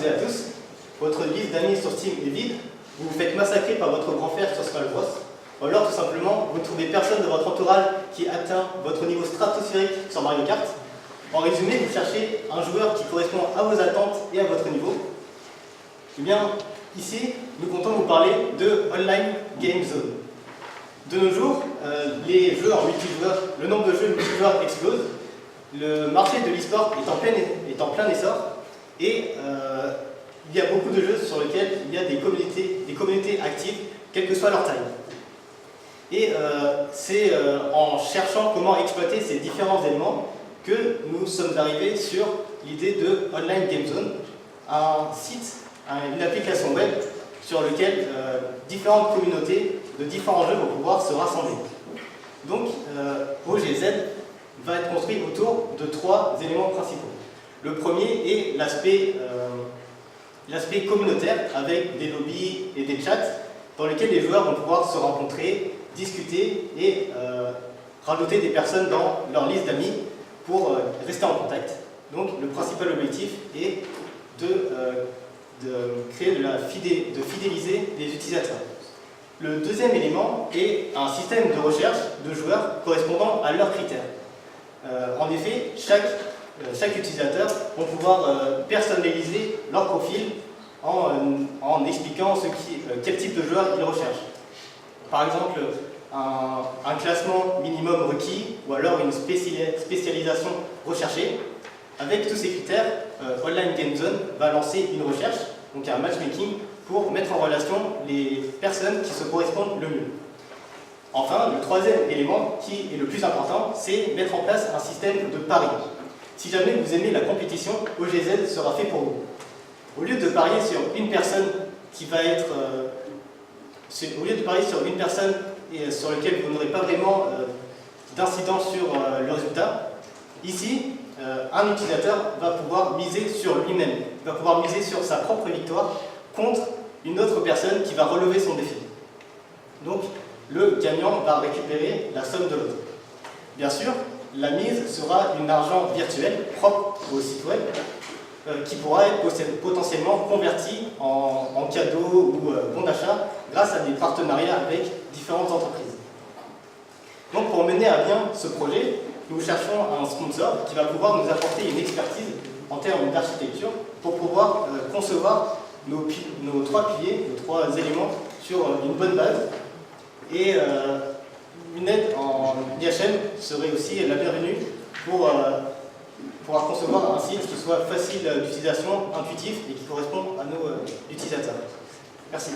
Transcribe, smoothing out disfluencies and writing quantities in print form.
toutes et à tous. Votre liste d'amis sur Steam est vide, vous vous faites massacrer par votre grand frère sur Smash Bros. Ou alors, tout simplement, vous ne trouvez personne de votre entourage qui atteint votre niveau stratosphérique sur Mario Kart. En résumé, vous cherchez un joueur qui correspond à vos attentes et à votre niveau. Eh bien, ici, nous comptons vous parler de Online Game Zone. De nos jours, les jeux en multijoueur, le nombre de jeux multijoueurs explose. Le marché de l'e-sport est en plein essor et il y a beaucoup de jeux sur lesquels il y a des communautés actives, quelle que soit leur taille. Et c'est en cherchant comment exploiter ces différents éléments que nous sommes arrivés sur l'idée de Online Game Zone, un site, une application web sur lequel différentes communautés de différents jeux vont pouvoir se rassembler. Donc, OGZ va être construit autour de 3 éléments principaux. Le premier est l'aspect communautaire avec des lobbies et des chats dans lesquels les joueurs vont pouvoir se rencontrer, discuter et rajouter des personnes dans leur liste d'amis pour rester en contact. Donc le principal objectif est de fidéliser les utilisateurs. Le deuxième élément est un système de recherche de joueurs correspondant à leurs critères. En effet, chaque utilisateur va pouvoir personnaliser leur profil en expliquant quel type de joueur il recherche. Par exemple, un classement minimum requis ou alors une spécialisation recherchée. Avec tous ces critères, Online Game Zone va lancer une recherche, donc un matchmaking, pour mettre en relation les personnes qui se correspondent le mieux. Enfin, le troisième élément, qui est le plus important, c'est mettre en place un système de paris. Si jamais vous aimez la compétition, OGZ sera fait pour vous. Au lieu de parier sur une personne et sur laquelle vous n'aurez pas vraiment d'incidence sur le résultat, ici, un utilisateur va pouvoir miser sur lui-même, va pouvoir miser sur sa propre victoire contre une autre personne qui va relever son défi. Donc, le gagnant va récupérer la somme de l'autre. Bien sûr, la mise sera une argent virtuel propre au site web qui pourra être potentiellement converti en cadeaux ou bon d'achat grâce à des partenariats avec différentes entreprises. Donc pour mener à bien ce projet, nous cherchons un sponsor qui va pouvoir nous apporter une expertise en termes d'architecture pour pouvoir concevoir nos 3 piliers, nos 3 éléments sur une bonne base. Et une aide en IHM serait aussi la bienvenue pour pouvoir concevoir un site qui soit facile d'utilisation, intuitif et qui correspond à nos utilisateurs. Merci.